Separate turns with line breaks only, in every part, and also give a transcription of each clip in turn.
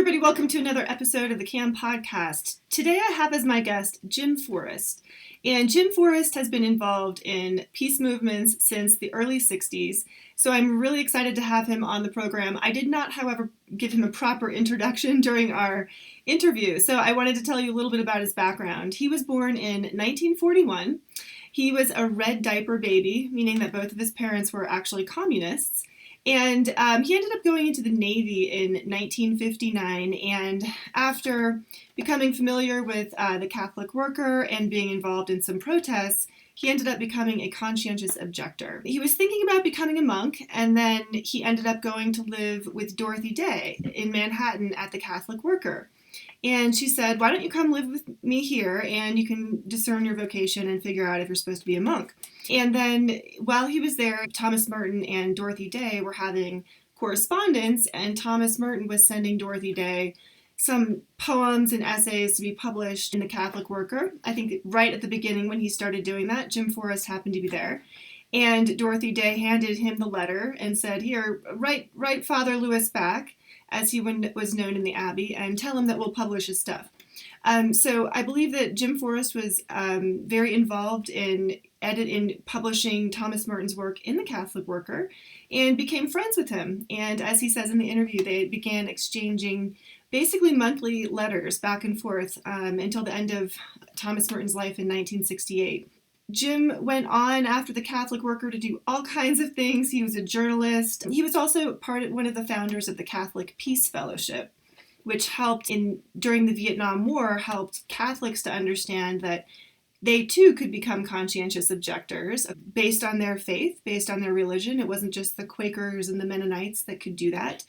everybody. Welcome to another episode of the CAM podcast. Today I have as my guest Jim Forrest. And Jim Forrest has been involved in peace movements since the early 60s. So I'm really excited to have him on the program. I did not, however, give him a proper introduction during our interview. So I wanted to tell you a little bit about his background. He was born in 1941. He was a red diaper baby, meaning that both of his parents were actually communists. And he ended up going into the Navy in 1959, and after becoming familiar with the Catholic worker and being involved in some protests, he ended up becoming a conscientious objector. He was thinking about becoming a monk, and then he ended up going to live with Dorothy Day in Manhattan at the Catholic worker. And she said, why don't you come live with me here and you can discern your vocation and figure out if you're supposed to be a monk. And then while he was there, Thomas Merton and Dorothy Day were having correspondence, and Thomas Merton was sending Dorothy Day some poems and essays to be published in the Catholic Worker. I think right at the beginning when he started doing that, Jim Forrest happened to be there. And Dorothy Day handed him the letter and said, here, write Father Louis back, as he was known in the Abbey, and tell him that we'll publish his stuff. So I believe that Jim Forrest was very involved in publishing Thomas Merton's work in the Catholic Worker and became friends with him. And as he says in the interview, they began exchanging basically monthly letters back and forth until the end of Thomas Merton's life in 1968. Jim went on after the Catholic Worker to do all kinds of things. He was a journalist. He was also one of the founders of the Catholic Peace Fellowship, which during the Vietnam War, helped Catholics to understand that they too could become conscientious objectors based on their faith, based on their religion. It wasn't just the Quakers and the Mennonites that could do that.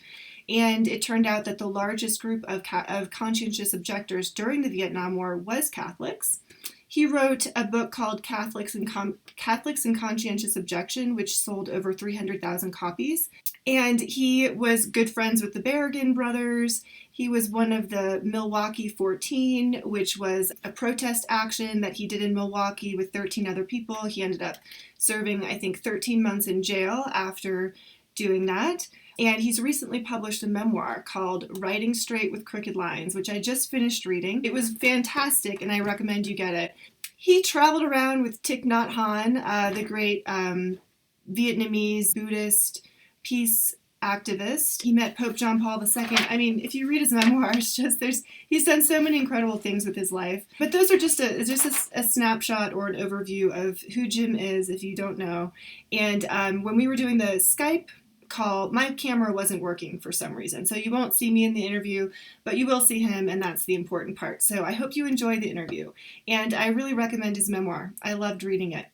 And it turned out that the largest group of conscientious objectors during the Vietnam War was Catholics. He wrote a book called Catholics and Conscientious Objection, which sold over 300,000 copies. And he was good friends with the Berrigan brothers. He was one of the Milwaukee 14, which was a protest action that he did in Milwaukee with 13 other people. He ended up serving, I think, 13 months in jail after doing that. And he's recently published a memoir called Writing Straight with Crooked Lines, which I just finished reading. It was fantastic, and I recommend you get it. He traveled around with Thich Nhat Hanh, the great Vietnamese Buddhist peace activist. He met Pope John Paul II. I mean, if you read his memoir, he's done so many incredible things with his life. But those are just a snapshot or an overview of who Jim is, if you don't know. And when we were doing the Skype call, my camera wasn't working for some reason, so you won't see me in the interview, but you will see him, and that's the important part. So I hope you enjoy the interview, and I really recommend his memoir. I loved reading it.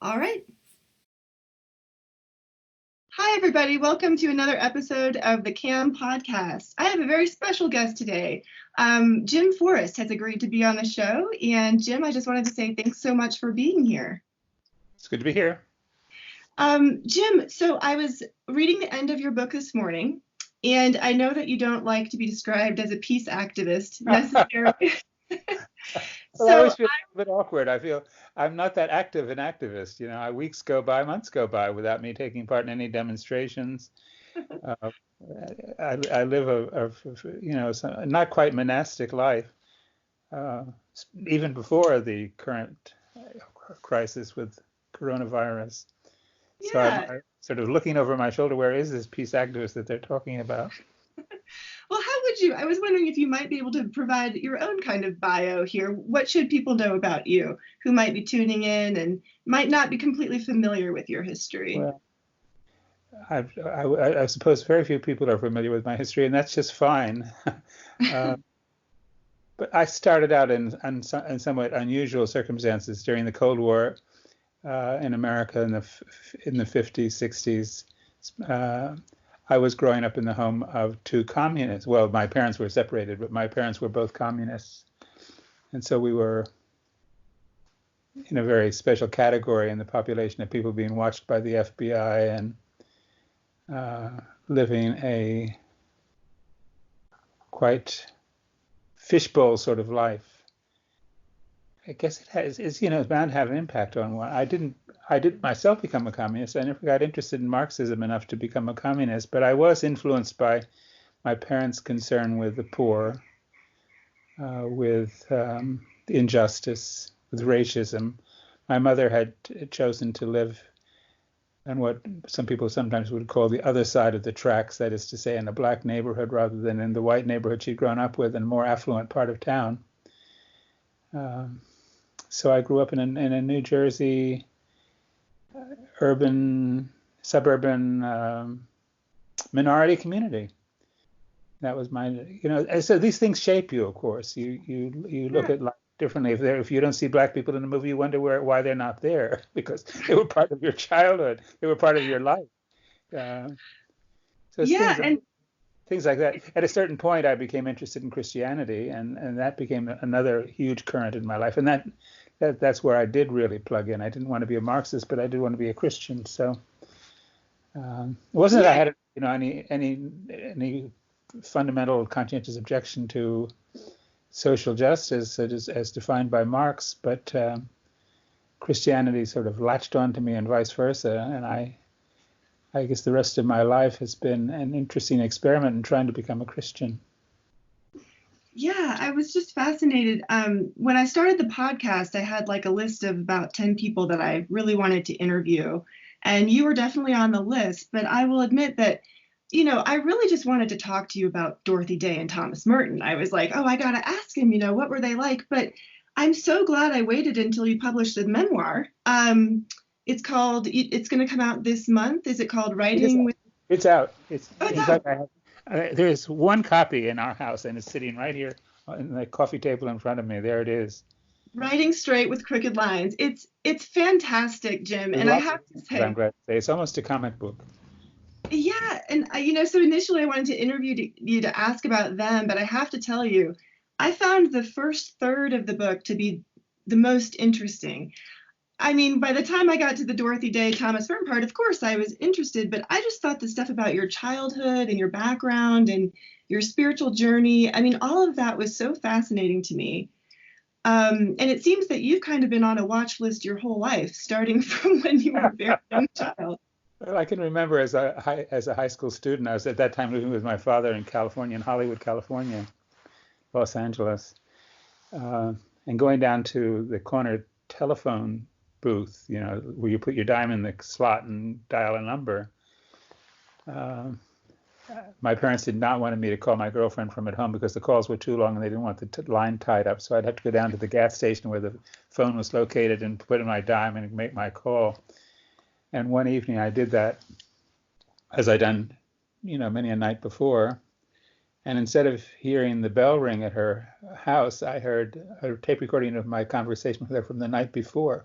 All right. Hi, everybody. Welcome to another episode of the CAM podcast. I have a very special guest today. Jim Forrest has agreed to be on the show, and Jim, I just wanted to say thanks so much for being here.
It's good to be here.
Jim, so I was reading the end of your book this morning, and I know that you don't like to be described as a peace activist necessarily.
Well, I always feel a bit awkward. I feel I'm not that active an activist. You know, weeks go by, months go by without me taking part in any demonstrations. I live a not quite monastic life, even before the current crisis with coronavirus. So I'm sort of looking over my shoulder, where is this peace activist that they're talking about?
Well, I was wondering if you might be able to provide your own kind of bio here. What should people know about you who might be tuning in and might not be completely familiar with your history?
Well, I suppose very few people are familiar with my history, and that's just fine. But I started out in somewhat unusual circumstances during the Cold War. In America in the 50s, 60s. I was growing up in the home of two communists. Well, my parents were separated, but my parents were both communists. And so we were in a very special category in the population of people being watched by the FBI and living a quite fishbowl sort of life. I guess it's bound to have an impact on one. I didn't myself become a communist. I never got interested in Marxism enough to become a communist, but I was influenced by my parents' concern with the poor, with injustice, with racism. My mother had chosen to live in what some people sometimes would call the other side of the tracks, that is to say, in a black neighborhood rather than in the white neighborhood she'd grown up with in a more affluent part of town. So I grew up in a New Jersey suburban minority community. That was so these things shape you, of course. You look at life differently. If you don't see black people in the movie, you wonder why they're not there, because they were part of your childhood. They were part of your life. So things like that. At a certain point, I became interested in Christianity, and that became another huge current in my life. And that's where I did really plug in. I didn't want to be a Marxist, but I did want to be a Christian. So it wasn't that I had any fundamental conscientious objection to social justice as defined by Marx, but Christianity sort of latched onto me and vice versa. And I guess the rest of my life has been an interesting experiment in trying to become a Christian.
Yeah, I was just fascinated. When I started the podcast, I had like a list of about 10 people that I really wanted to interview. And you were definitely on the list. But I will admit that, I really just wanted to talk to you about Dorothy Day and Thomas Merton. I was like, I got to ask him, what were they like? But I'm so glad I waited until you published the memoir. It's going to come out this month. Is it called Writing?
It's out. It's out. There's one copy in our house, and it's sitting right here on the coffee table in front of me. There it is.
Writing Straight with Crooked Lines. It's fantastic, Jim. And I have to say,
I'm glad to say, it's almost a comic book.
Yeah, and so initially I wanted to interview you to ask about them, but I have to tell you, I found the first third of the book to be the most interesting. I mean, by the time I got to the Dorothy Day, Thomas Merton part, of course I was interested, but I just thought the stuff about your childhood and your background and your spiritual journey, I mean, all of that was so fascinating to me. And it seems that you've kind of been on a watch list your whole life, starting from when you were a very young child.
Well, I can remember as a high school student, I was at that time living with my father in California, in Hollywood, California, Los Angeles, and going down to the corner telephone booth, where you put your dime in the slot and dial a number. My parents did not want me to call my girlfriend from at home because the calls were too long and they didn't want the line tied up. So I'd have to go down to the gas station where the phone was located and put in my dime and make my call. And one evening I did that, as I'd done, many a night before. And instead of hearing the bell ring at her house, I heard a tape recording of my conversation with her from the night before.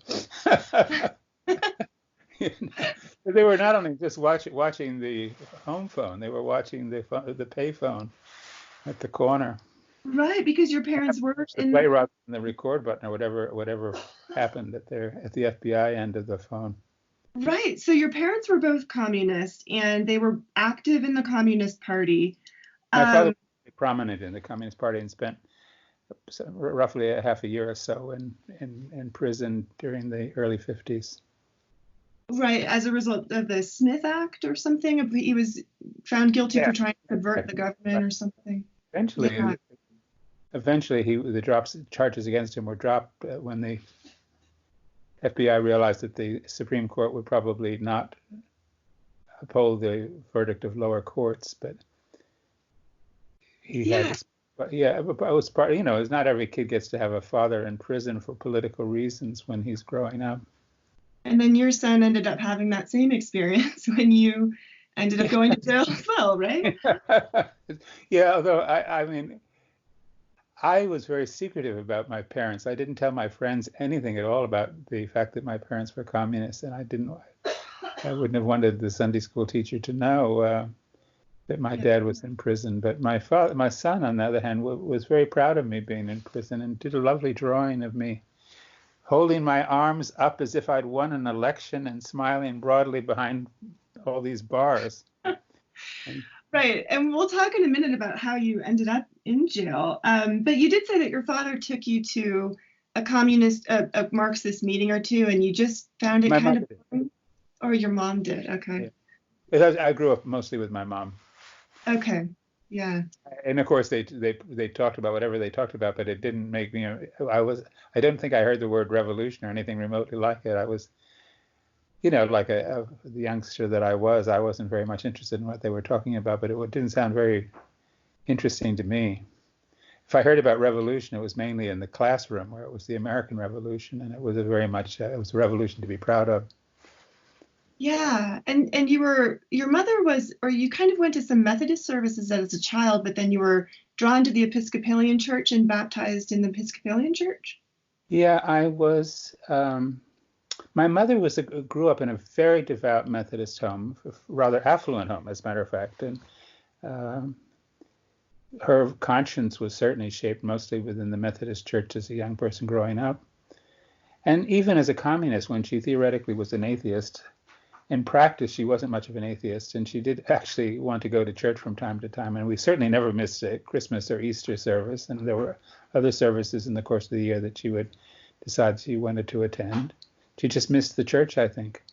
They were not only just watching the home phone, they were watching the pay phone at the corner.
Right, because your parents were
in the play rather than the record button or whatever happened at the FBI end of the phone.
Right. So your parents were both communist and they were active in the Communist Party.
My father was prominent in the Communist Party and spent roughly a half a year or so in prison during the early 50s. Right,
as a result of the Smith Act or something. He was found guilty for trying to subvert the government or something.
Eventually, the charges against him were dropped when the FBI realized that the Supreme Court would probably not uphold the verdict of lower courts, but he had. It was part. It's not every kid gets to have a father in prison for political reasons when he's growing up.
And then your son ended up having that same experience when you ended up going to jail as well, right?
Yeah, although I was very secretive about my parents. I didn't tell my friends anything at all about the fact that my parents were communists, and I wouldn't have wanted the Sunday school teacher to know that my dad was in prison. But my son, on the other hand, was very proud of me being in prison and did a lovely drawing of me holding my arms up as if I'd won an election and smiling broadly behind all these bars.
Right. And we'll talk in a minute about how you ended up in jail. But you did say that your father took you to a Marxist meeting or two, and you just found it kind of boring? Or your mom did. Okay.
Yeah. I grew up mostly with my mom.
Okay. Yeah.
And of course they talked about whatever they talked about, but it didn't make me. I don't think I heard the word revolution or anything remotely like it. I was, like the youngster that I wasn't very much interested in what they were talking about, but it didn't sound very interesting to me. If I heard about revolution, it was mainly in the classroom where it was the American Revolution, and it was it was a revolution to be proud of.
Yeah. And your mother was, or you kind of went to some Methodist services as a child, but then you were drawn to the Episcopalian Church and baptized in the Episcopalian Church?
Yeah, I was. My mother grew up in a very devout Methodist home, rather affluent home, as a matter of fact, and her conscience was certainly shaped mostly within the Methodist Church as a young person growing up. And even as a communist, when she theoretically was an atheist, in practice, she wasn't much of an atheist, and she did actually want to go to church from time to time. And we certainly never missed a Christmas or Easter service, and there were other services in the course of the year that she would decide she wanted to attend. She just missed the church, I think.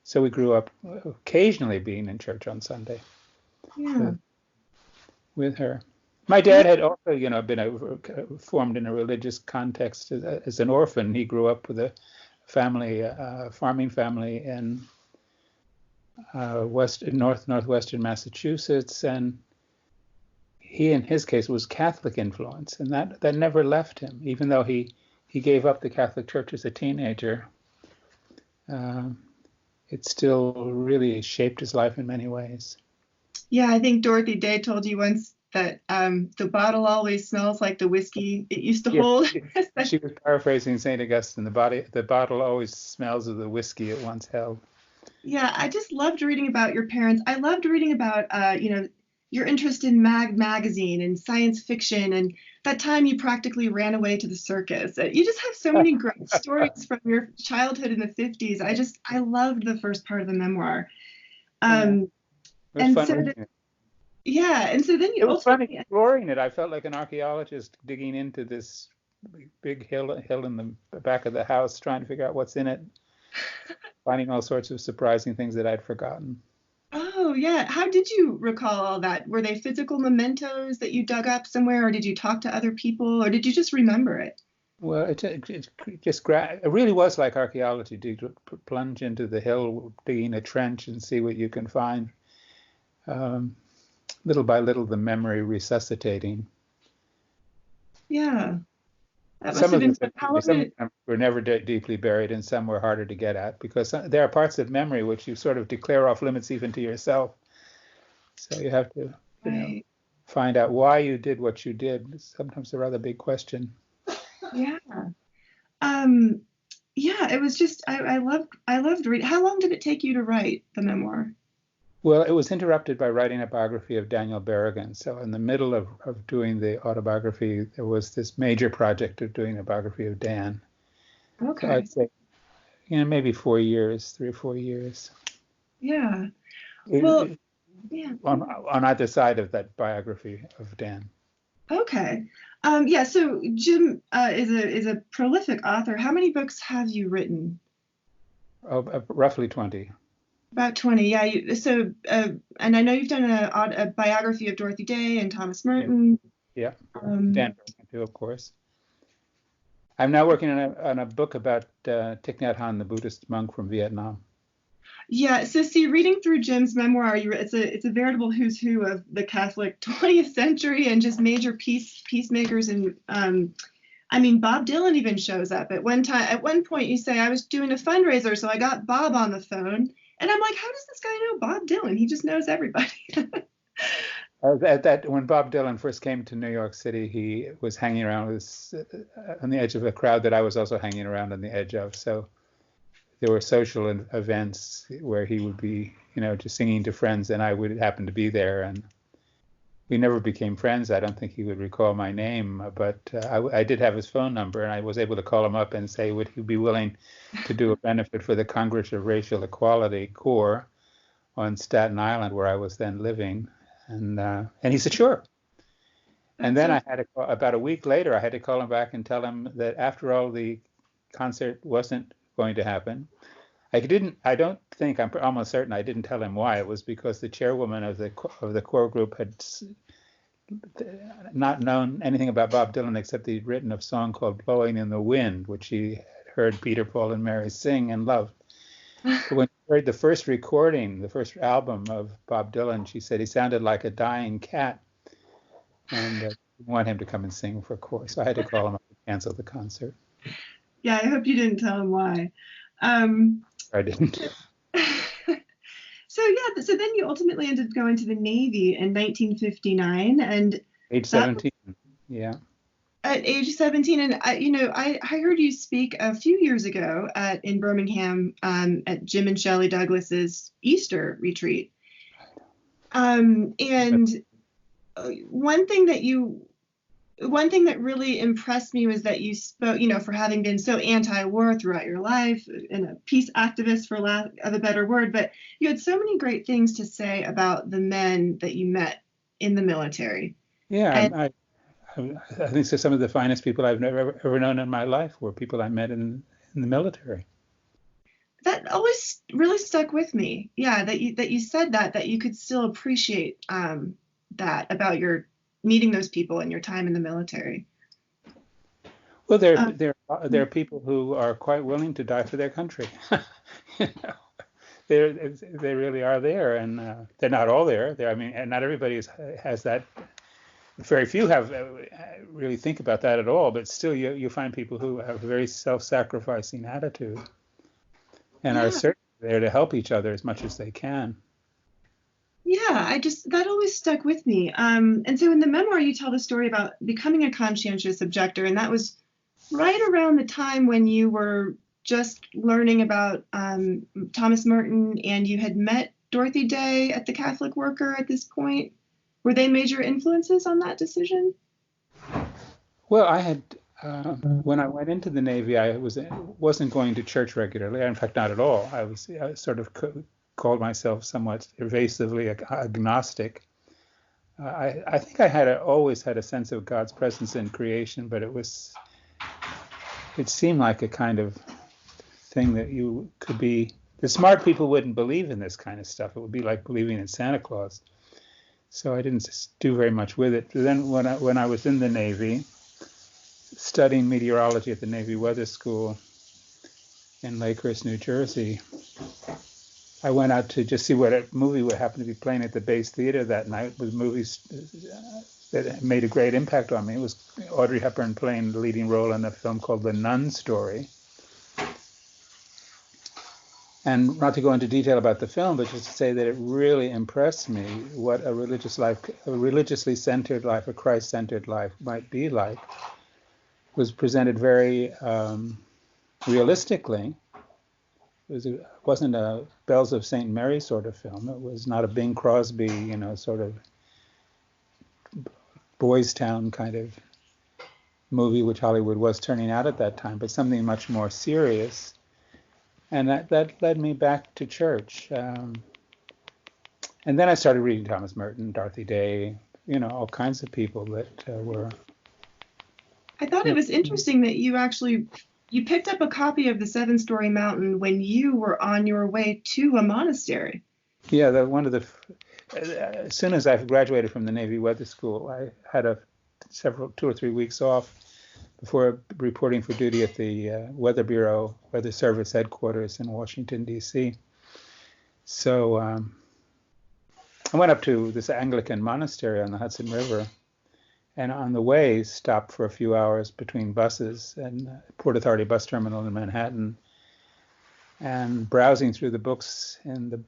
So we grew up occasionally being in church on Sunday.
Yeah.
With her. My dad had also, been formed in a religious context as an orphan. He grew up with a family, farming family in northwestern Massachusetts, and he, in his case, was Catholic influence, and that never left him, even though he gave up the Catholic Church as a teenager. It still really shaped his life in many ways.
Yeah, I think Dorothy Day told you once that the bottle always smells like the whiskey it used to hold.
She was paraphrasing St. Augustine. The bottle always smells of the whiskey it once held.
Yeah, I just loved reading about your parents. I loved reading about, your interest in magazine and science fiction, and that time you practically ran away to the circus. You just have so many great stories from your childhood in the 50s. I loved the first part of the memoir. And so then you
it was
also
fun exploring it. I felt like an archaeologist digging into this big hill in the back of the house, trying to figure out what's in it, finding all sorts of surprising things that I'd forgotten.
Oh, yeah. How did you recall all that? Were they physical mementos that you dug up somewhere, or did you talk to other people, or did you just remember it?
Well, it really was like archaeology. To plunge into the hill, digging a trench, and see what you can find. Little by little, the memory resuscitating.
Yeah. That must
Some
have
of
been
them were never deeply buried, and some were harder to get at, because there are parts of memory which you sort of declare off limits even to yourself. So you have to find out why you did what you did. It's sometimes a rather big question.
Yeah. Yeah, it was just I loved reading. How long did it take you to write the memoir?
Well, it was interrupted by writing a biography of Daniel Berrigan. So in the middle of doing the autobiography, there was this major project of doing a biography of Dan.
Okay.
So I'd say, maybe 4 years, 3 or 4 years.
Yeah.
On either side of that biography of Dan.
Okay. Yeah. So Jim is a prolific author. How many books have you written?
Oh, roughly 20.
About 20, yeah. And I know you've done a biography of Dorothy Day and Thomas Merton.
Yeah, Dan Berrigan too, of course. I'm now working on a book about Thich Nhat Hanh, the Buddhist monk from Vietnam.
Yeah, so see, reading through Jim's memoir, it's a veritable who's who of the Catholic 20th century and just major peacemakers. And Bob Dylan even shows up at one time. At one point, you say, I was doing a fundraiser, so I got Bob on the phone. And I'm like, how does this guy know Bob Dylan? He just knows everybody.
When Bob Dylan first came to New York City, he was hanging around on the edge of a crowd that I was also hanging around on the edge of. So there were social events where he would be, just singing to friends, and I would happen to be there. And we never became friends. I don't think he would recall my name, but I did have his phone number, and I was able to call him up and say, would he be willing to do a benefit for the Congress of Racial Equality Corps on Staten Island, where I was then living. And he said, sure. And then about a week later, I had to call him back and tell him that after all, the concert wasn't going to happen. I'm almost certain I didn't tell him why. It was because the chairwoman of the core group not known anything about Bob Dylan except he'd written a song called Blowing in the Wind, which he had heard Peter, Paul, and Mary sing and loved. But when she heard the first recording, the first album of Bob Dylan, she said he sounded like a dying cat, and didn't want him to come and sing for chorus. So I had to call him up and cancel the concert.
Yeah, I hope you didn't tell him why.
I didn't.
So then you ultimately ended up going to the Navy in 1959, and
age 17. Yeah.
At age 17, and I heard you speak a few years ago in Birmingham at Jim and Shelley Douglas's Easter retreat. And one thing that really impressed me was that you spoke, for having been so anti-war throughout your life and a peace activist, for lack of a better word, but you had so many great things to say about the men that you met in the military.
Yeah, I think so. Some of the finest people I've ever known in my life were people I met in the military.
That always really stuck with me. Yeah, that you said that you could still appreciate that about your meeting those people in your time in the military.
Well, there are people who are quite willing to die for their country. They really are there, and they're not all there. And not everybody has that. Very few have really think about that at all, but still you find people who have a very self-sacrificing attitude and are certainly there to help each other as much as they can.
Yeah, that always stuck with me. And so in the memoir, you tell the story about becoming a conscientious objector, and that was right around the time when you were just learning about Thomas Merton, and you had met Dorothy Day at the Catholic Worker at this point. Were they major influences on that decision?
Well, I had when I went into the Navy, I wasn't going to church regularly. In fact, not at all. I sort of called myself somewhat evasively agnostic. I think I always had a sense of God's presence in creation, but it seemed like a kind of thing that you could be. The smart people wouldn't believe in this kind of stuff. It would be like believing in Santa Claus. So I didn't do very much with it. But then when I was in the Navy, studying meteorology at the Navy Weather School in Lakehurst, New Jersey, I went out to just see what a movie would happen to be playing at the base theater that night. With movies that made a great impact on me. It was Audrey Hepburn playing the leading role in a film called The Nun Story. And not to go into detail about the film, but just to say that it really impressed me what a religiously centered life, a Christ-centered life might be like, was presented very realistically. It wasn't a Bells of St. Mary sort of film. It was not a Bing Crosby, sort of Boys Town kind of movie, which Hollywood was turning out at that time, but something much more serious. And that led me back to church. And then I started reading Thomas Merton, Dorothy Day, all kinds of people that were.
I thought it was interesting that you picked up a copy of The Seven-Story Mountain when you were on your way to a monastery.
Yeah, as soon as I graduated from the Navy Weather School, I had 2 or 3 weeks off before reporting for duty at the Weather Bureau, Weather Service headquarters in Washington, D.C. So I went up to this Anglican monastery on the Hudson River, and on the way stopped for a few hours between buses and Port Authority bus terminal in Manhattan, and browsing through the books in the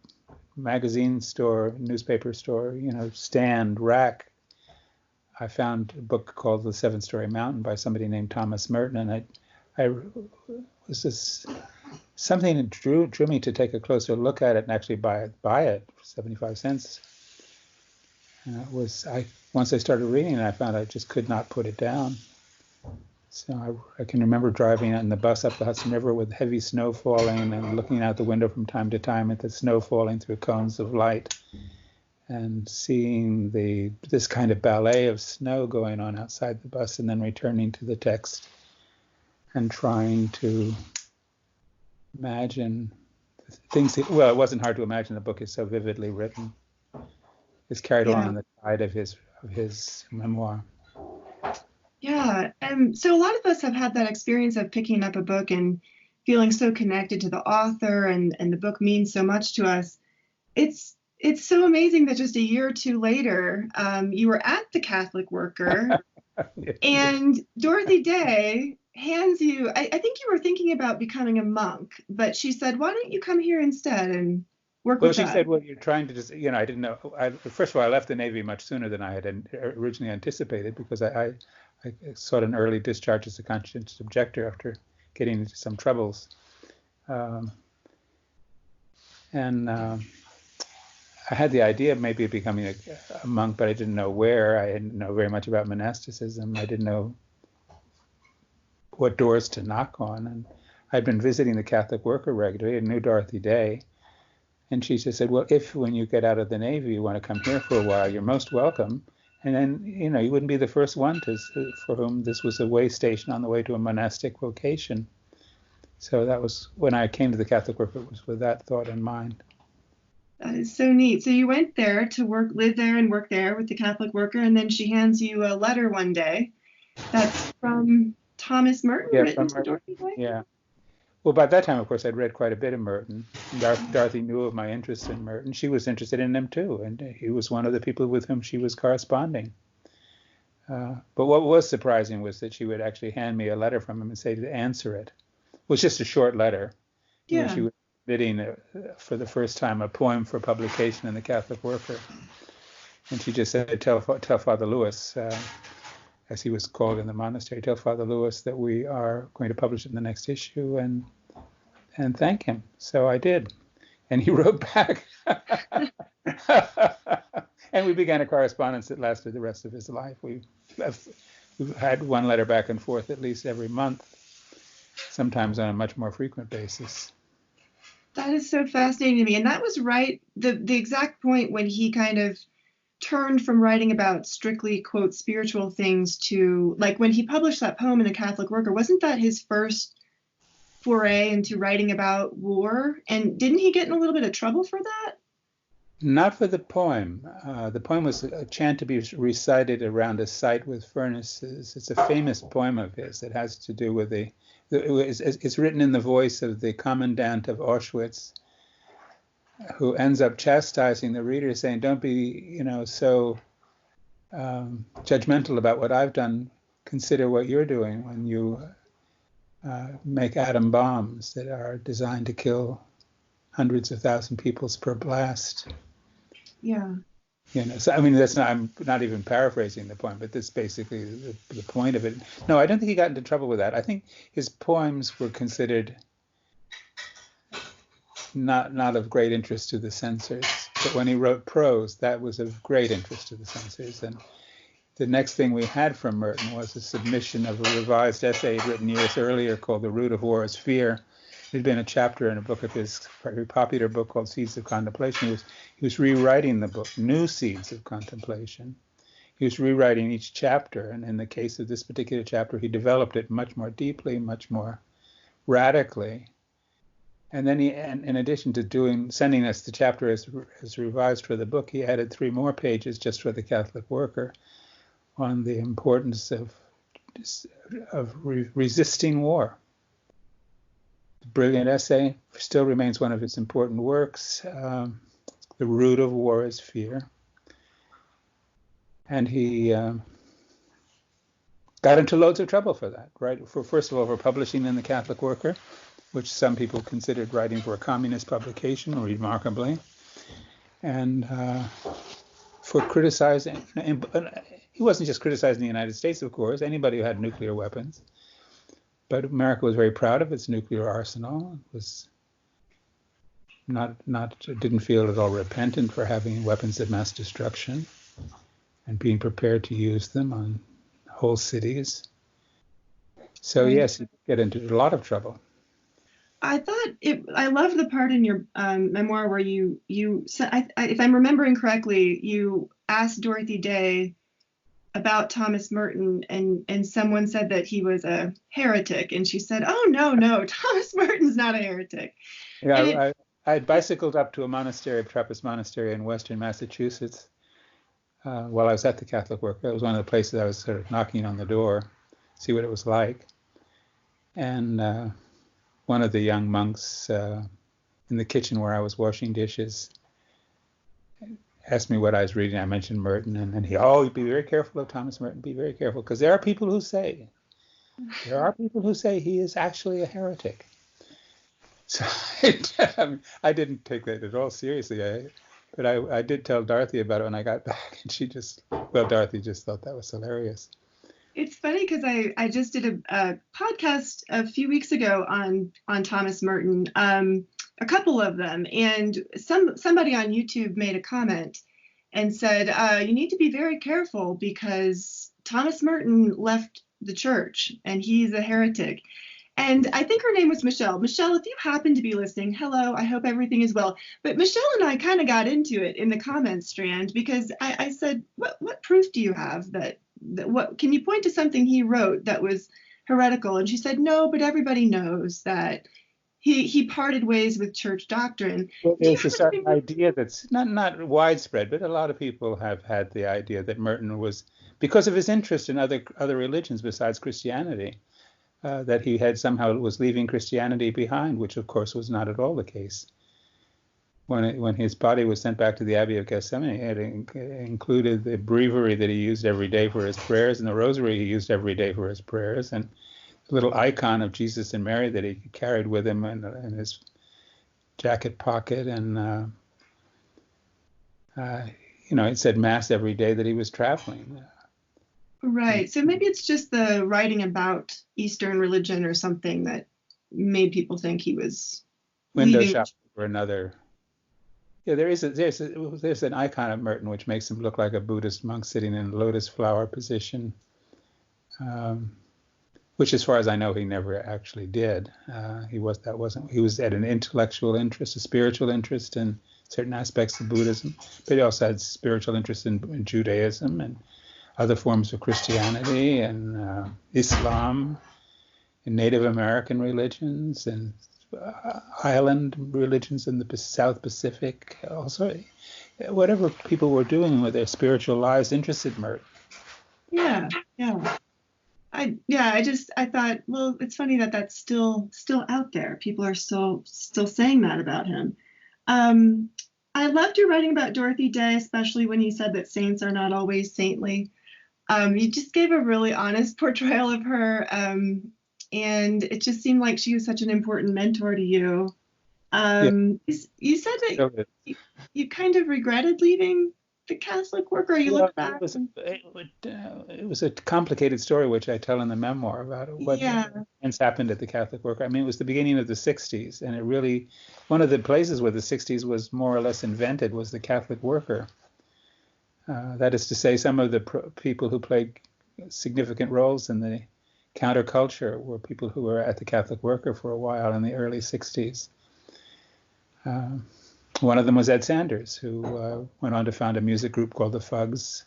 magazine store, newspaper store, stand, rack, I found a book called The Seven-Story Mountain by somebody named Thomas Merton, and I was just something that drew me to take a closer look at it and actually buy it for 75 cents. And once I started reading it, I found I just could not put it down. So I can remember driving in the bus up the Hudson River with heavy snow falling and looking out the window from time to time at the snow falling through cones of light, and seeing this kind of ballet of snow going on outside the bus, and then returning to the text and trying to imagine things. Well, it wasn't hard to imagine. The book is so vividly written. It's carried along on the tide of his his memoir.
Yeah, and so a lot of us have had that experience of picking up a book and feeling so connected to the author, and the book means so much to us. It's so amazing that just a year or two later, you were at the Catholic Worker, and Dorothy Day hands you, I think you were thinking about becoming a monk, but she said, why don't you come here instead and work with us?
Well, she said, well, you're trying to just, I didn't know. First of all, I left the Navy much sooner than I had originally anticipated, because I sought an early discharge as a conscientious objector after getting into some troubles. I had the idea of maybe becoming a monk, but I didn't know where. I didn't know very much about monasticism. I didn't know what doors to knock on. And I'd been visiting the Catholic Worker regularly and knew Dorothy Day. And she just said, well, if when you get out of the Navy you want to come here for a while, you're most welcome. And then, you wouldn't be the first one for whom this was a way station on the way to a monastic vocation. So that was when I came to the Catholic Worker, it was with that thought in mind.
That is so neat. So you went there to live there and work there with the Catholic Worker, and then she hands you a letter one day that's from Thomas Merton, written to Dorothy Day?
Yeah. Well, by that time, of course, I'd read quite a bit of Merton. Dorothy knew of my interest in Merton. She was interested in him, too, and he was one of the people with whom she was corresponding. But what was surprising was that she would actually hand me a letter from him and say to answer it. It was just a short letter.
Yeah.
She was bidding for the first time a poem for publication in the Catholic Worker. And she just said, tell Father Louis, as he was called in the monastery, tell Father Louis that we are going to publish it in the next issue and thank him. So I did. And he wrote back. And we began a correspondence that lasted the rest of his life. We've had one letter back and forth at least every month, sometimes on a much more frequent basis.
That is so fascinating to me. And that was right, the exact point when he kind of turned from writing about strictly, quote, spiritual things to, like, when he published that poem in the Catholic Worker, wasn't that his first foray into writing about war? And didn't he get in a little bit of trouble for that? Not
for the poem. The poem was a chant to be recited around a site with furnaces. It's a famous poem of his. It has to do with it's written in the voice of the commandant of Auschwitz, who ends up chastising the reader, saying, don't be, so judgmental about what I've done. Consider what you're doing when you make atom bombs that are designed to kill hundreds of thousands of people per blast.
Yeah.
So I mean, I'm not even paraphrasing the poem, but that's basically the point of it. No, I don't think he got into trouble with that. I think his poems were considered not of great interest to the censors. But when he wrote prose, that was of great interest to the censors. And the next thing we had from Merton was a submission of a revised essay written years earlier called The Root of War is Fear. It had been a chapter in a book of his, very popular book called Seeds of Contemplation. He was rewriting the book, New Seeds of Contemplation. He was rewriting each chapter, and in the case of this particular chapter, he developed it much more deeply, much more radically. And then in addition to sending us the chapter as revised for the book, he added 3 more pages just for the Catholic Worker on the importance of resisting war. The brilliant essay still remains one of his important works. The root of war is fear. And he got into loads of trouble for that, right? First of all, for publishing in the Catholic Worker, which some people considered writing for a communist publication, remarkably, and for criticizing. He wasn't just criticizing the United States, of course, anybody who had nuclear weapons. But America was very proud of its nuclear arsenal. It was didn't feel at all repentant for having weapons of mass destruction and being prepared to use them on whole cities. So yes, you get into a lot of trouble.
I love the part in your memoir where you if I'm remembering correctly, you asked Dorothy Day about Thomas Merton, and someone said that he was a heretic, and she said, "Oh no, Thomas Merton's not a heretic."
Yeah, I bicycled up to a monastery, a Trappist monastery in western Massachusetts, while I was at the Catholic Worker. It was one of the places I was sort of knocking on the door, see what it was like. And one of the young monks in the kitchen where I was washing dishes asked me what I was reading. I mentioned Merton, and then be very careful of Thomas Merton, be very careful, because there are people who say he is actually a heretic. So I didn't take that at all seriously. But I did tell Dorothy about it when I got back, and Dorothy just thought that was hilarious.
It's funny because I just did a podcast a few weeks ago on Thomas Merton, a couple of them, and somebody on YouTube made a comment and said, you need to be very careful because Thomas Merton left the church and he's a heretic. And I think her name was Michelle. Michelle, if you happen to be listening, hello, I hope everything is well. But Michelle and I kind of got into it in the comments strand because I said, what proof do you have that what can you point to something he wrote that was heretical? And she said, no, but everybody knows that he parted ways with church doctrine.
Well, there's a certain idea that's not widespread, but a lot of people have had the idea that Merton was, because of his interest in other religions besides Christianity, that he had somehow was leaving Christianity behind, which of course was not at all the case. When his body was sent back to the Abbey of Gethsemane, it included the breviary that he used every day for his prayers and the rosary he used every day for his prayers, and a little icon of Jesus and Mary that he carried with him in his jacket pocket. And, it said Mass every day that he was traveling.
Right. So maybe it's just the writing about Eastern religion or something that made people think he was
window shopping for another. Yeah, there's an icon of Merton which makes him look like a Buddhist monk sitting in a lotus flower position, which, as far as I know, he never actually did. He was at an intellectual interest, a spiritual interest in certain aspects of Buddhism, but he also had spiritual interest in Judaism and other forms of Christianity and Islam, and Native American religions and island religions in the South Pacific. Also, whatever people were doing with their spiritual lives interested Merton.
Yeah. I thought, well, it's funny that that's still out there. People are still saying that about him. I loved your writing about Dorothy Day, especially when you said that saints are not always saintly. You just gave a really honest portrayal of her, and it just seemed like she was such an important mentor to you. You said that you kind of regretted leaving the Catholic work, or you look back.
It was a complicated story, which I tell in the memoir about what events happened at the Catholic work. I mean, it was the beginning of the 60s, and it really, one of the places where the 60s was more or less invented was the Catholic worker. That is to say, some of the people who played significant roles in the counterculture were people who were at the Catholic worker for a while in the early 60s. One of them was Ed Sanders, who went on to found a music group called the Fugs,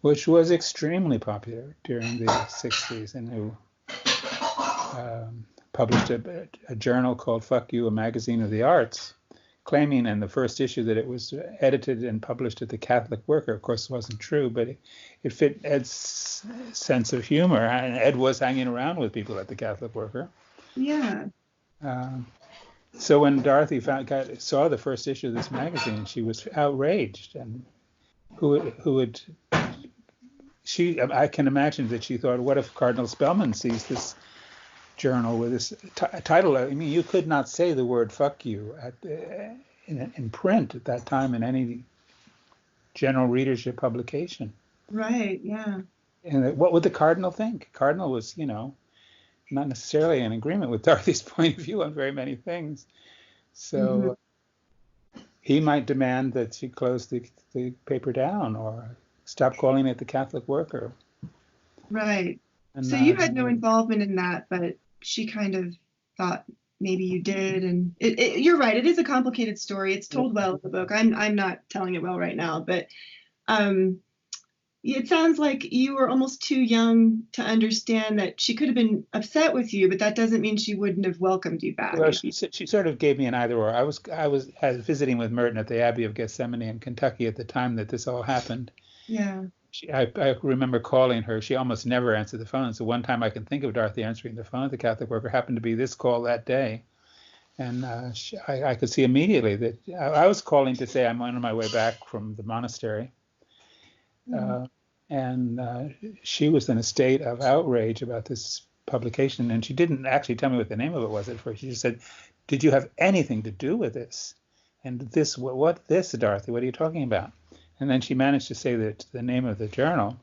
which was extremely popular during the 60s, and who published a journal called Fuck You, a magazine of the arts, claiming in the first issue that it was edited and published at the Catholic worker. Of course, it wasn't true, but it fit Ed's sense of humor, and Ed was hanging around with people at the Catholic worker.
Yeah.
So when Dorothy saw the first issue of this magazine, she was outraged, and I can imagine that she thought, what if Cardinal Spellman sees this journal with this title? I mean, you could not say the word "fuck you" in print at that time in any general readership publication.
Right. Yeah.
And what would the Cardinal think? Cardinal was, not necessarily in agreement with Dorothy's point of view on very many things. So he might demand that she close the paper down or stop calling it the Catholic worker.
Right. And so you had no involvement in that, but she kind of thought maybe you did. And you're right. It is a complicated story. It's told well in the book. I'm not telling it well right now, but it sounds like you were almost too young to understand that she could have been upset with you, but that doesn't mean she wouldn't have welcomed you back.
Well, she sort of gave me an either or. I was visiting with Merton at the Abbey of Gethsemane in Kentucky at the time that this all happened,
Yeah.
I remember calling her. She almost never answered the phone. So one time I can think of Dorothy answering the phone at the Catholic Worker happened to be this call that day. And I could see immediately that I was calling to say I'm on my way back from the monastery. And she was in a state of outrage about this publication. And she didn't actually tell me what the name of it was at first. She just said, "Did you have anything to do with this? And this, what this, Dorothy? What are you talking about?" And then she managed to say the name of the journal.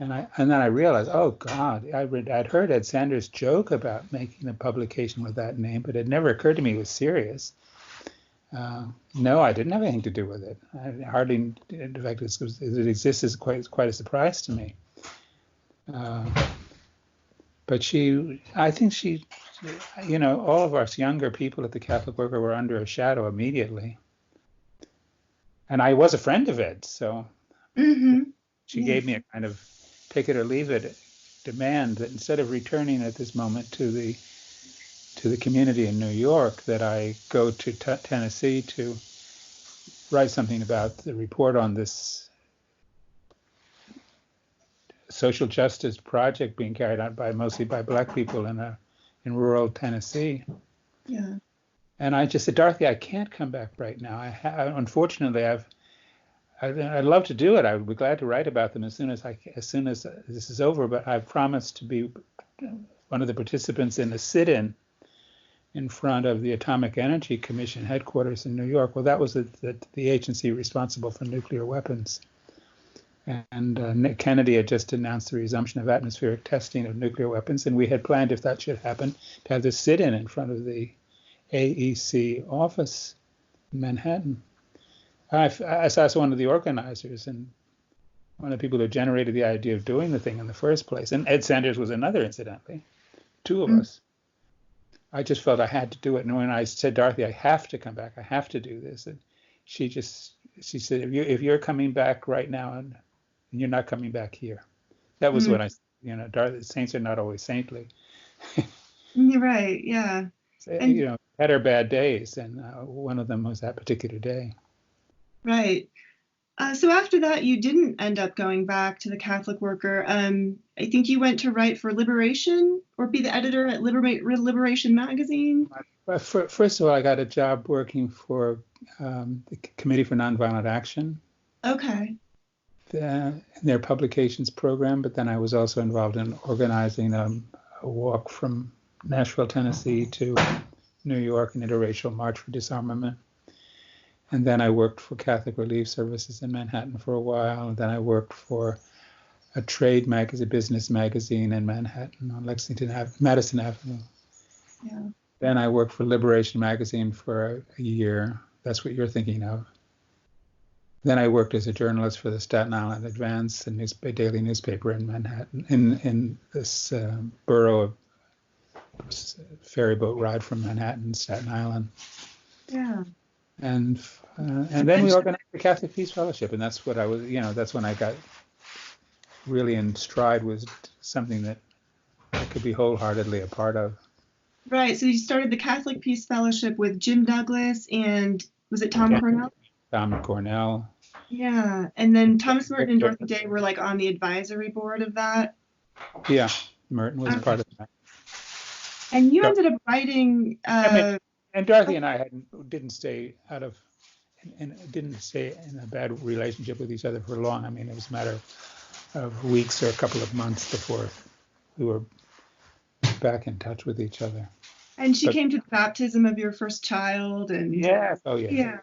And then I realized, oh God, I'd heard Ed Sanders joke about making a publication with that name, but it never occurred to me it was serious. No, I didn't have anything to do with it. I hardly, in fact, it exists is quite a surprise to me. But I think all of us younger people at the Catholic Worker were under a shadow immediately. And I was a friend of Ed, so she gave me a kind of take it or leave it demand that instead of returning at this moment to the community in New York, that I go to Tennessee to write something about the report on this social justice project being carried out mostly by Black people in rural Tennessee.
Yeah. And
I just said, Dorothy, I can't come back right now. Unfortunately, I'd love to do it. I would be glad to write about them as soon as this is over. But I've promised to be one of the participants in a sit-in in front of the Atomic Energy Commission headquarters in New York. Well, that was the agency responsible for nuclear weapons. And Nick Kennedy had just announced the resumption of atmospheric testing of nuclear weapons, and we had planned, if that should happen, to have this sit-in in front of the AEC office in Manhattan. I was one of the organizers and one of the people who generated the idea of doing the thing in the first place. And Ed Sanders was another, incidentally, two of us. I just felt I had to do it. And when I said, Dorothy, I have to come back, I have to do this. And she said, if you're coming back right now and you're not coming back here. That was when Dorothy, saints are not always saintly.
You're right. Yeah.
And, had her bad days. And one of them was that particular day.
Right. So after that, you didn't end up going back to the Catholic Worker. I think you went to write for Liberation or be the editor at Liberation magazine.
First of all, I got a job working for the Committee for Nonviolent Action.
Okay.
In their publications program, but then I was also involved in organizing a walk from Nashville, Tennessee to New York, an interracial march for disarmament. And then I worked for Catholic Relief Services in Manhattan for a while. And then I worked for a trade magazine, business magazine in Manhattan on Madison Avenue.
Yeah.
Then I worked for Liberation magazine for a year. That's what you're thinking of. Then I worked as a journalist for the Staten Island Advance, a daily newspaper in Manhattan, in this borough of ferry boat ride from Manhattan, Staten Island.
Yeah.
And then we organized the Catholic Peace Fellowship, and that's what I was, that's when I got really in stride, was something that I could be wholeheartedly a part of.
Right. So you started the Catholic Peace Fellowship with Jim Douglas and was it Tom Cornell?
Tom Cornell.
Yeah. And then Thomas Merton and Dorothy Day were like on the advisory board of that.
Yeah, Merton was part of that.
And you ended up writing.
And Dorothy and I didn't stay in a bad relationship with each other for long. I mean, it was a matter of weeks or a couple of months before we were back in touch with each other.
And she came to the baptism of your first child, and
yes, oh yeah.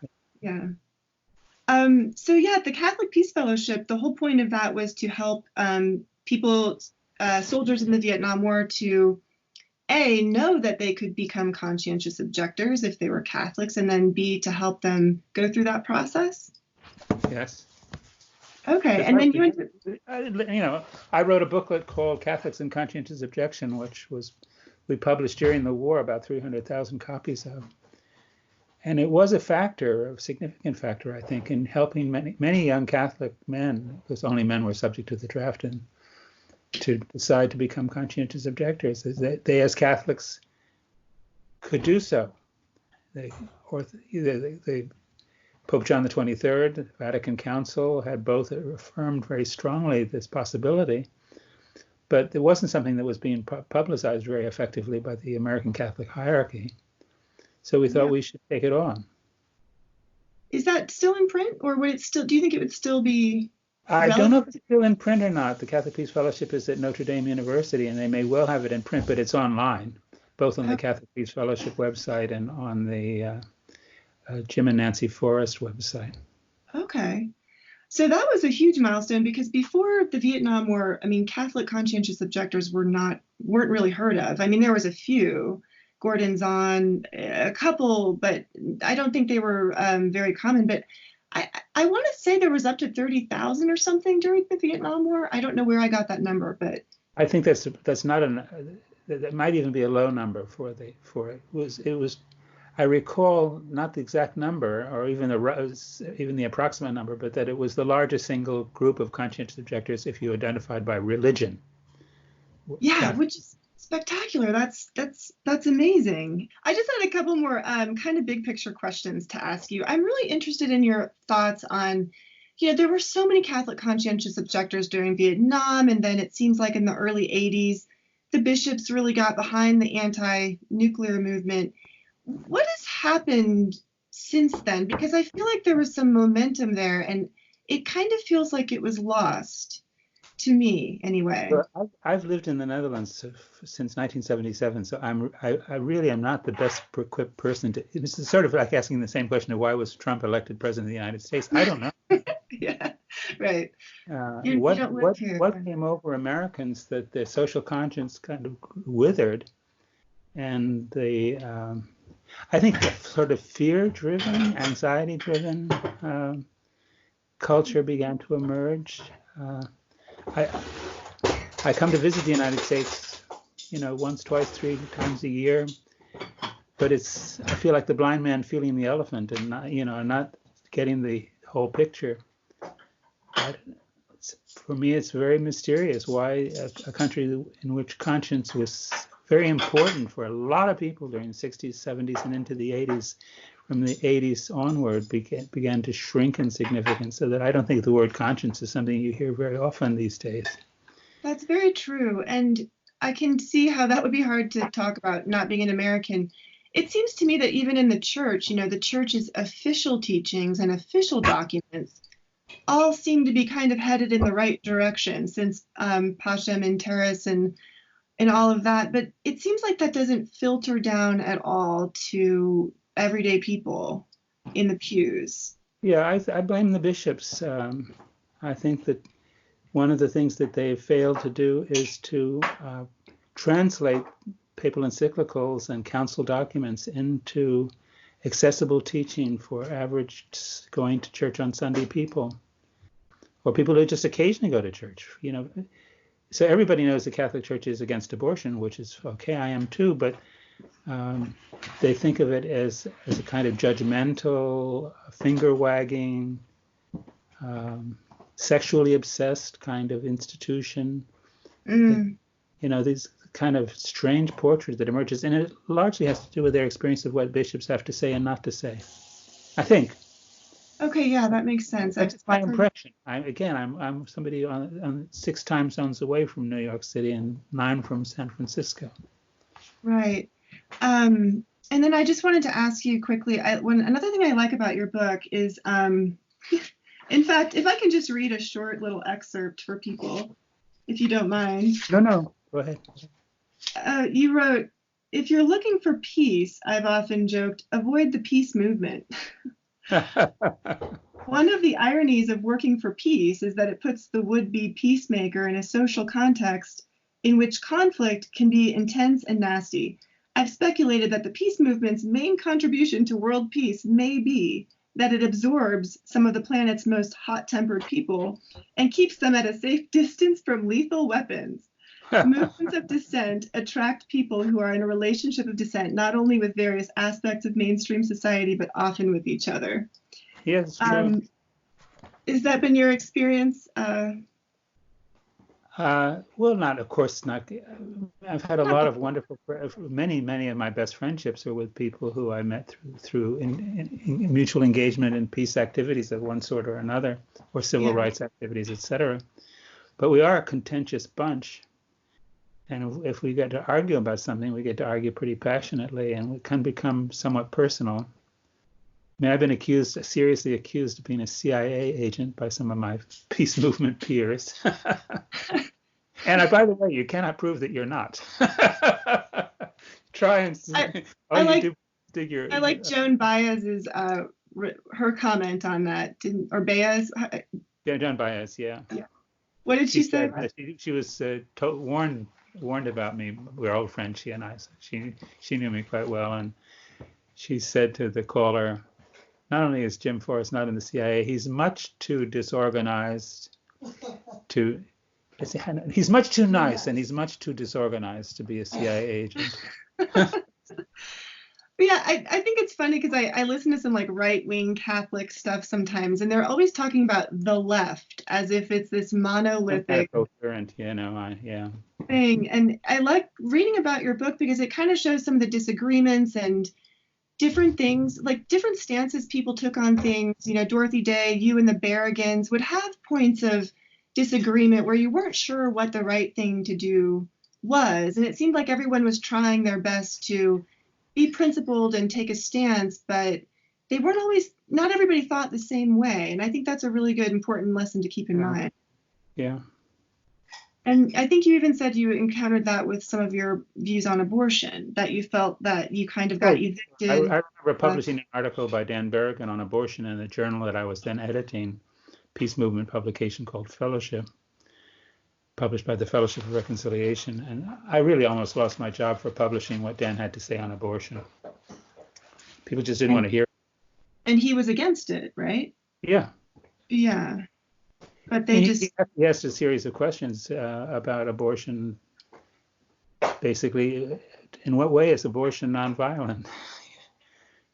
So yeah, the Catholic Peace Fellowship. The whole point of that was to help people, soldiers in the Vietnam War, to A, know that they could become conscientious objectors if they were Catholics, and then B, to help them go through that process?
Yes.
Okay, and then
I wrote a booklet called Catholics and Conscientious Objection, which we published during the war, about 300,000 copies of. And it was a significant factor, I think, in helping many young Catholic men, because only men were subject to the draft, and to decide to become conscientious objectors, is that they as Catholics could do so. They Pope John the 23rd, the Vatican Council had both affirmed very strongly this possibility, but it wasn't something that was being publicized very effectively by the American Catholic hierarchy. So we thought we should take it on.
Is that still in print, or would it still? Do you think it would still be?
I don't know if it's still in print or not. The Catholic Peace Fellowship is at Notre Dame University, and they may well have it in print, but it's online, both on the Catholic Peace Fellowship website and on the Jim and Nancy Forrest website.
Okay. So that was a huge milestone, because before the Vietnam War, I mean, Catholic conscientious objectors weren't really heard of. I mean, there was a few, Gordon Zahn, a couple, but I don't think they were very common. But I want to say there was up to 30,000 or something during the Vietnam War. I don't know where I got that number, but
I think that's not that might even be a low number for it. It was. I recall not the exact number or even the approximate number, but that it was the largest single group of conscientious objectors if you identified by religion.
Yeah, which is spectacular. That's amazing. I just had a couple more kind of big picture questions to ask you. I'm really interested in your thoughts on, there were so many Catholic conscientious objectors during Vietnam, and then it seems like in the early 80s, the bishops really got behind the anti-nuclear movement. What has happened since then? Because I feel like there was some momentum there, and it kind of feels like it was lost, to me anyway.
Well, I've lived in the Netherlands since 1977, so I really am not the best equipped person to. It's sort of like asking the same question of why was Trump elected president of the United States. I don't know.
Yeah, right.
What came over Americans that their social conscience kind of withered, and I think the sort of fear-driven, anxiety-driven culture began to emerge. I come to visit the United States, once, twice, 3 times a year, but I feel like the blind man feeling the elephant and not getting the whole picture. For me, it's very mysterious why a country in which conscience was very important for a lot of people during the 60s, 70s, and into the 80s. From the 80s onward, began to shrink in significance, so that I don't think the word conscience is something you hear very often these days.
That's very true. And I can see how that would be hard to talk about, not being an American. It seems to me that even in the church, the church's official teachings and official documents all seem to be kind of headed in the right direction since Pacem in Terris and all of that. But it seems like that doesn't filter down at all to everyday people in the pews.
Yeah, I blame the bishops. I think that one of the things that they've failed to do is to translate papal encyclicals and council documents into accessible teaching for average going to church on Sunday people, or people who just occasionally go to church. So everybody knows the Catholic Church is against abortion, which is okay. I am too, but they think of it as a kind of judgmental, finger-wagging, sexually obsessed kind of institution. These kind of strange portrait that emerges, and it largely has to do with their experience of what bishops have to say and not to say, I think.
Okay, yeah, that makes sense.
That's my impression. I'm somebody on 6 time zones away from New York City and 9 from San Francisco.
Right. And then I just wanted to ask you quickly, another thing I like about your book is, in fact, if I can just read a short little excerpt for people, if you don't mind.
No, go ahead.
You wrote, "If you're looking for peace, I've often joked, avoid the peace movement." One of the ironies of working for peace is that it puts the would-be peacemaker in a social context in which conflict can be intense and nasty. I've speculated that the peace movement's main contribution to world peace may be that it absorbs some of the planet's most hot-tempered people and keeps them at a safe distance from lethal weapons. Movements of dissent attract people who are in a relationship of dissent, not only with various aspects of mainstream society, but often with each other.
Yes, true.
Has that been your experience?
Well, not, of course, not. I've had a lot of wonderful, many of my best friendships are with people who I met through in mutual engagement in peace activities of one sort or another, or civil
Yeah.
rights activities, etc. But we are a contentious bunch. And if we get to argue about something, we get to argue pretty passionately, and it can become somewhat personal. I mean, I've been seriously accused of being a CIA agent by some of my peace movement peers. And by the way, you cannot prove that you're not. Try and
I like
dig your.
I like Joan Baez's her comment on that. Or Baez?
Yeah, Joan Baez. Yeah.
Yeah. What did she say?
She was warned about me. We're old friends, she and I. So she knew me quite well, and she said to the caller, not only is Jim Forrest not in the CIA, he's much too disorganized to. He's much too nice, and he's much too disorganized to be a CIA agent.
Yeah, I think it's funny because I listen to some like right-wing Catholic stuff sometimes, and they're always talking about the left as if it's this monolithic
coherent, yeah.
thing. And I like reading about your book because it kind of shows some of the disagreements and different things, like different stances people took on things. You know, Dorothy Day, you and the Berrigans would have points of disagreement where you weren't sure what the right thing to do was. And it seemed like everyone was trying their best to be principled and take a stance, but they weren't always, not everybody thought the same way. And I think that's a really good, important lesson to keep in mind.
Yeah.
And I think you even said you encountered that with some of your views on abortion, that you felt that you kind of got evicted.
I remember publishing an article by Dan Berrigan on abortion in a journal that I was then editing, peace movement publication called Fellowship, published by the Fellowship of Reconciliation. And I really almost lost my job for publishing what Dan had to say on abortion. People just didn't want to hear it.
And he was against it, right?
Yeah.
Yeah. But they
he asked a series of questions about abortion. Basically, in what way is abortion nonviolent?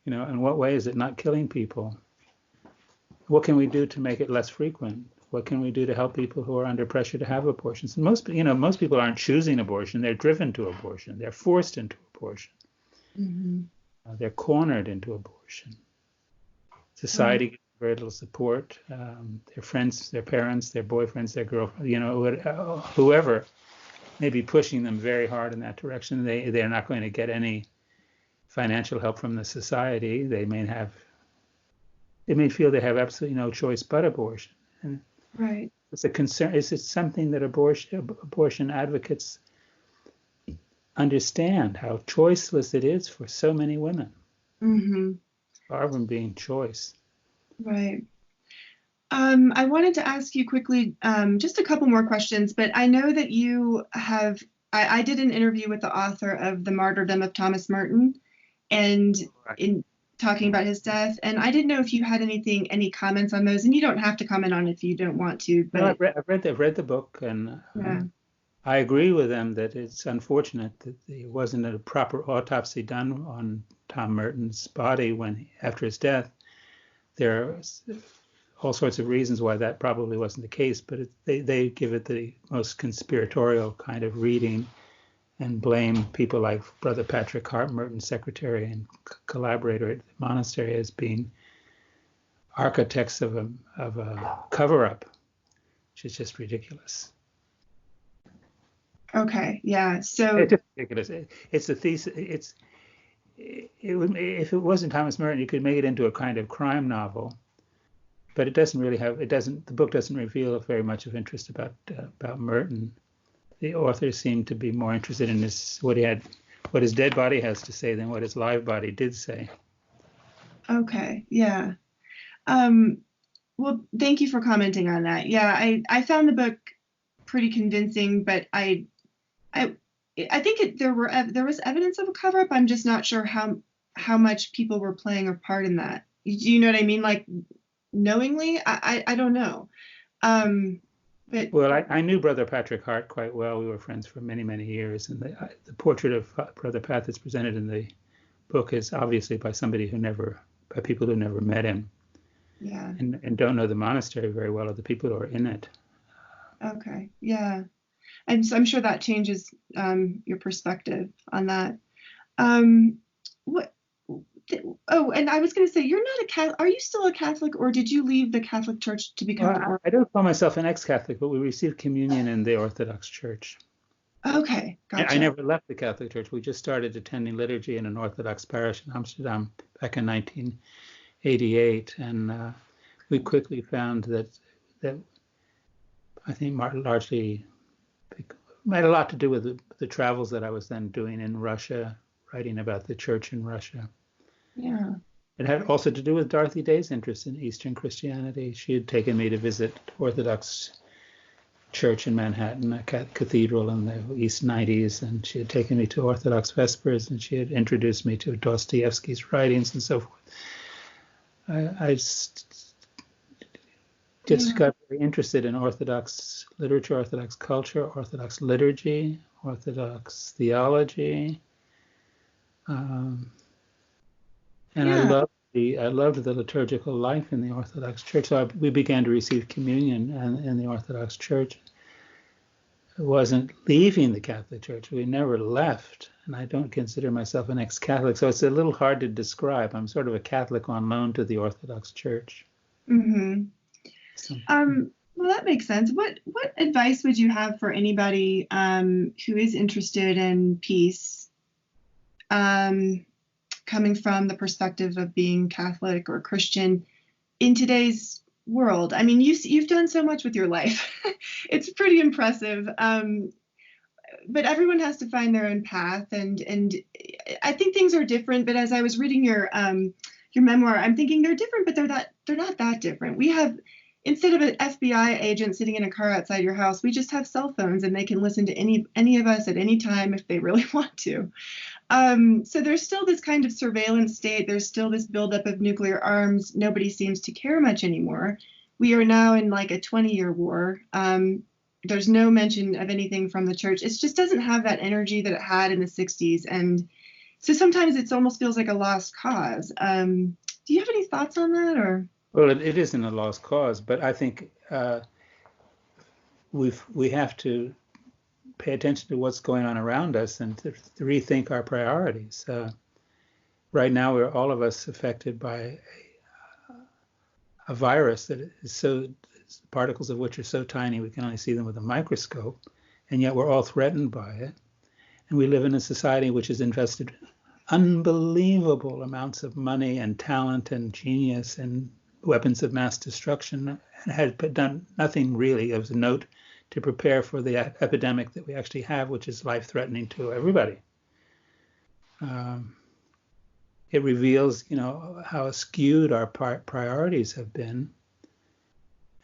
You know, in what way is it not killing people? What can we do to make it less frequent? What can we do to help people who are under pressure to have abortions? And most people aren't choosing abortion; they're driven to abortion. They're forced into abortion.
Mm-hmm.
They're cornered into abortion. Society gives very little support. Their friends, their parents, their boyfriends, their girlfriends, whoever may be pushing them very hard in that direction. They're not going to get any financial help from the society. They may feel they have absolutely no choice but abortion. And
right.
It's a concern. Is it something that abortion advocates understand how choiceless it is for so many women?
Mm-hmm.
Far from being choice.
Right. I wanted to ask you quickly, just a couple more questions, but I know that you have, I did an interview with the author of The Martyrdom of Thomas Merton, and in talking about his death, and I didn't know if you had any comments on those, and you don't have to comment on it if you don't want to. But
no, I've read the book, and I agree with them that it's unfortunate that there wasn't a proper autopsy done on Tom Merton's body after his death. There are all sorts of reasons why that probably wasn't the case, but they give it the most conspiratorial kind of reading and blame people like Brother Patrick Hart, Merton's secretary and collaborator at the monastery, as being architects of a cover-up, which is just ridiculous.
Okay, yeah. So
it's just ridiculous. It's a thesis. If it wasn't Thomas Merton, you could make it into a kind of crime novel, but it doesn't really have. The book doesn't reveal very much of interest about Merton. The author seemed to be more interested in what his dead body has to say than what his live body did say.
Okay, yeah. Well, thank you for commenting on that. Yeah, I found the book pretty convincing, but I think there was evidence of a cover-up. I'm just not sure how much people were playing a part in that. Do you know what I mean? Like knowingly, I don't know. But
well, I knew Brother Patrick Hart quite well. We were friends for many, many years, and the portrait of Brother Pat that's presented in the book is obviously by people who never met him.
Yeah.
And don't know the monastery very well, or the people who are in it.
Okay. Yeah. And so I'm sure that changes your perspective on that. What? Oh, and I was going to say, you're not a Catholic. Are you still a Catholic, or did you leave the Catholic Church to become an
Well, I don't call myself an ex-Catholic, but we received communion in the Orthodox Church.
Okay, gotcha.
I never left the Catholic Church. We just started attending liturgy in an Orthodox parish in Amsterdam back in 1988, and we quickly found that I think largely had a lot to do with the travels that I was then doing in Russia, writing about the church in Russia.
Yeah.
It had also to do with Dorothy Day's interest in Eastern Christianity. She had taken me to visit Orthodox church in Manhattan, a cathedral in the East 90s, and she had taken me to Orthodox Vespers, and she had introduced me to Dostoevsky's writings and so forth. I just got very interested in Orthodox literature, Orthodox culture, Orthodox liturgy, Orthodox theology, and I loved the liturgical life in the Orthodox Church. So we began to receive communion in the Orthodox Church. It wasn't leaving the Catholic Church. We never left, and I don't consider myself an ex-Catholic. So it's a little hard to describe. I'm sort of a Catholic on loan to the Orthodox Church.
Mm-hmm. So, well, that makes sense. What advice would you have for anybody who is interested in peace, coming from the perspective of being Catholic or Christian in today's world? I mean, you've done so much with your life. It's pretty impressive. But everyone has to find their own path, and I think things are different. But as I was reading your memoir, I'm thinking they're different, but they're not that different. We have, instead of an FBI agent sitting in a car outside your house, we just have cell phones, and they can listen to any of us at any time if they really want to. So there's still this kind of surveillance state. There's still this buildup of nuclear arms. Nobody seems to care much anymore. We are now in like a 20-year war. There's no mention of anything from the church. It just doesn't have that energy that it had in the 60s. And so sometimes it almost feels like a lost cause. Do you have any thoughts on that? Or?
Well, it isn't a lost cause, but I think we have to pay attention to what's going on around us and to rethink our priorities. Right now, we're all of us affected by a virus that is particles of which are so tiny we can only see them with a microscope, and yet we're all threatened by it. And we live in a society which has invested unbelievable amounts of money and talent and genius and weapons of mass destruction, and had done nothing really of note to prepare for the epidemic that we actually have, which is life-threatening to everybody. It reveals, how skewed our priorities have been.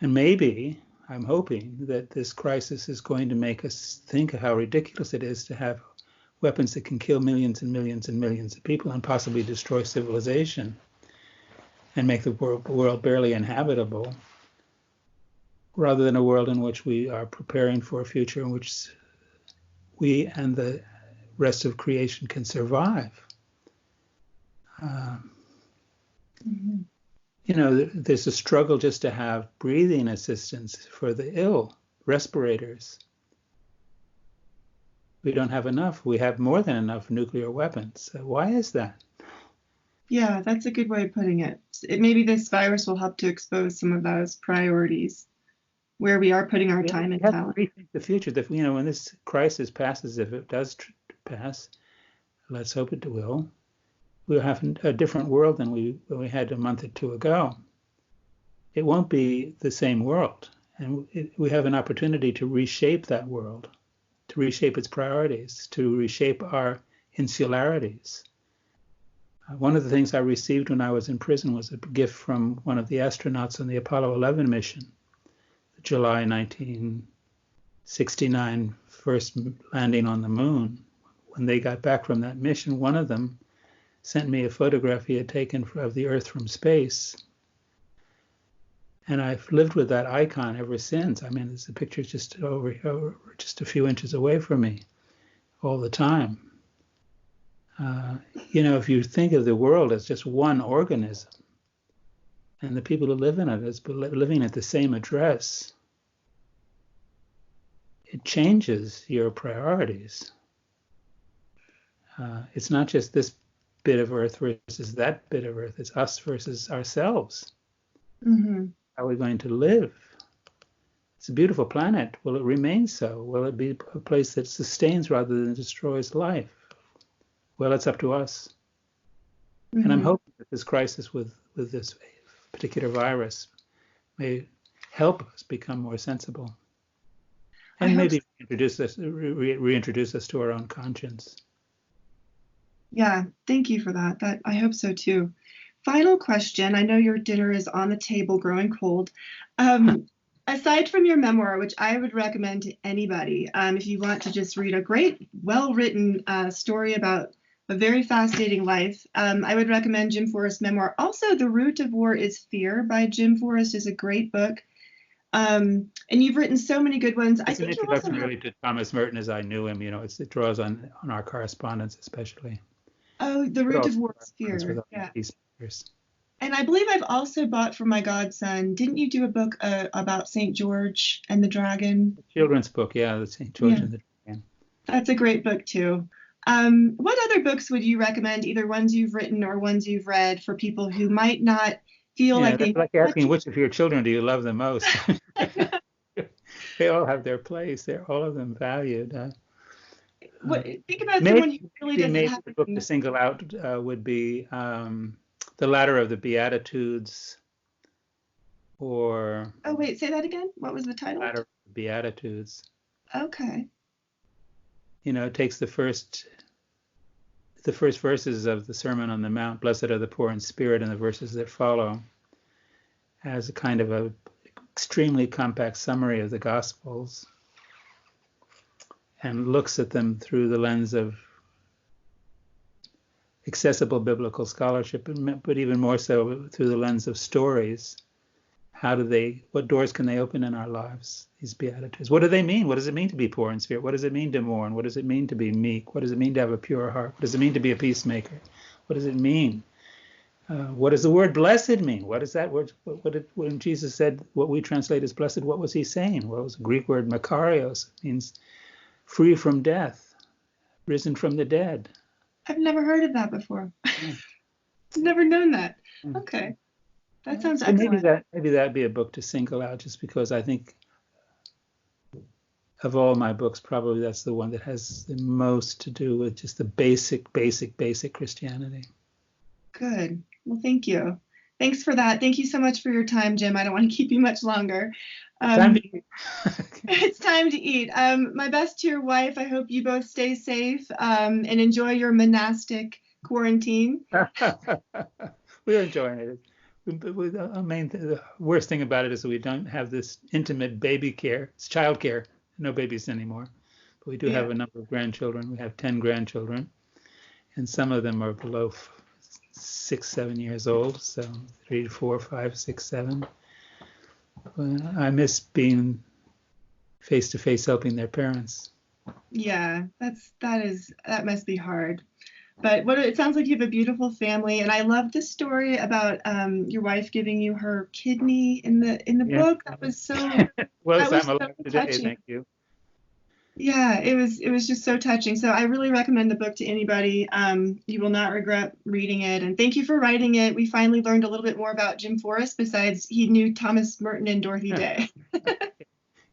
And maybe, I'm hoping, that this crisis is going to make us think of how ridiculous it is to have weapons that can kill millions and millions and millions of people and possibly destroy civilization and make the world barely inhabitable, rather than a world in which we are preparing for a future in which we and the rest of creation can survive. There's a struggle just to have breathing assistance for the ill, respirators. We don't have enough. We have more than enough nuclear weapons. Why is that?
Yeah, that's a good way of putting it. Maybe this virus will help to expose some of those priorities, where we are putting our time and talent.
We have to rethink the future. That when this crisis passes, if it does pass, let's hope it will. We'll have a different world than we had a month or two ago. It won't be the same world, and we have an opportunity to reshape that world, to reshape its priorities, to reshape our insularities. One of the things I received when I was in prison was a gift from one of the astronauts on the Apollo 11 mission, the July 1969 first landing on the moon. When they got back from that mission, one of them sent me a photograph he had taken of the Earth from space. And I've lived with that icon ever since. I mean, the picture's just just a few inches away from me all the time. If you think of the world as just one organism, and the people who live in it as living at the same address, it changes your priorities. It's not just this bit of earth versus that bit of earth. It's us versus ourselves.
Mm-hmm.
How are we going to live? It's a beautiful planet. Will it remain so? Will it be a place that sustains rather than destroys life? Well, it's up to us. Mm-hmm. And I'm hoping that this crisis with this particular virus may help us become more sensible. And maybe reintroduce us to our own conscience.
Yeah, thank you for that. I hope so too. Final question. I know your dinner is on the table, growing cold. Aside from your memoir, which I would recommend to anybody, if you want to just read a great, well-written story about a very fascinating life, I would recommend Jim Forrest's memoir. Also, The Root of War is Fear by Jim Forrest is a great book. And you've written so many good ones.
It's an introduction really to Thomas Merton as I knew him. It draws on our correspondence especially.
Oh, The Root of War is Fear. Yeah. And I believe I've also bought for my godson. Didn't you do a book about St. George and the Dragon?
Children's book, yeah, the St. George and the Dragon.
That's a great book too. What other books would you recommend, either ones you've written or ones you've read, for people who might not feel like they...
like asking which of your children do you love the most? They all have their place. They're all of them valued.
Think about someone who really doesn't have...
The book to single out would be The Ladder of the Beatitudes, or...
Oh, wait, say that again? What was the title?
Ladder of the Beatitudes.
Okay.
It takes the first verses of the Sermon on the Mount, Blessed are the poor in spirit, and the verses that follow, as a kind of a extremely compact summary of the Gospels, and looks at them through the lens of accessible biblical scholarship, but even more so through the lens of stories. What doors can they open in our lives, these Beatitudes? What do they mean? What does it mean to be poor in spirit? What does it mean to mourn? What does it mean to be meek? What does it mean to have a pure heart? What does it mean to be a peacemaker? What does it mean? What does the word blessed mean? What is that word? When Jesus said what we translate as blessed, what was he saying? Well, it was the Greek word makarios. It means free from death, risen from the dead.
I've never heard of that before. I've never known that. Okay. That sounds excellent.
Maybe that'd be a book to single out, just because I think of all my books, probably that's the one that has the most to do with just the basic Christianity. Good.
Well, thank you. Thanks for that. Thank you so much for your time, Jim. I don't want to keep you much longer.
Time to eat.
It's time to eat. My best to your wife. I hope you both stay safe and enjoy your monastic quarantine.
We're enjoying it. The worst thing about it is that we don't have this intimate baby care. It's child care. No babies anymore. But we do have a number of grandchildren. We have 10 grandchildren. And some of them are below 6, 7 years old. So 3, 4, 5, 6, 7. I miss being face to face helping their parents.
Yeah, that must be hard. But it sounds like you have a beautiful family, and I love the story about your wife giving you her kidney in the book. That was so.
Well, I'm alive today. Thank you.
Yeah, it was just so touching. So I really recommend the book to anybody. You will not regret reading it. And thank you for writing it. We finally learned a little bit more about Jim Forrest. Besides, he knew Thomas Merton and Dorothy Day.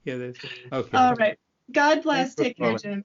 Yeah. Okay.
All right. God bless. Take care, Jim.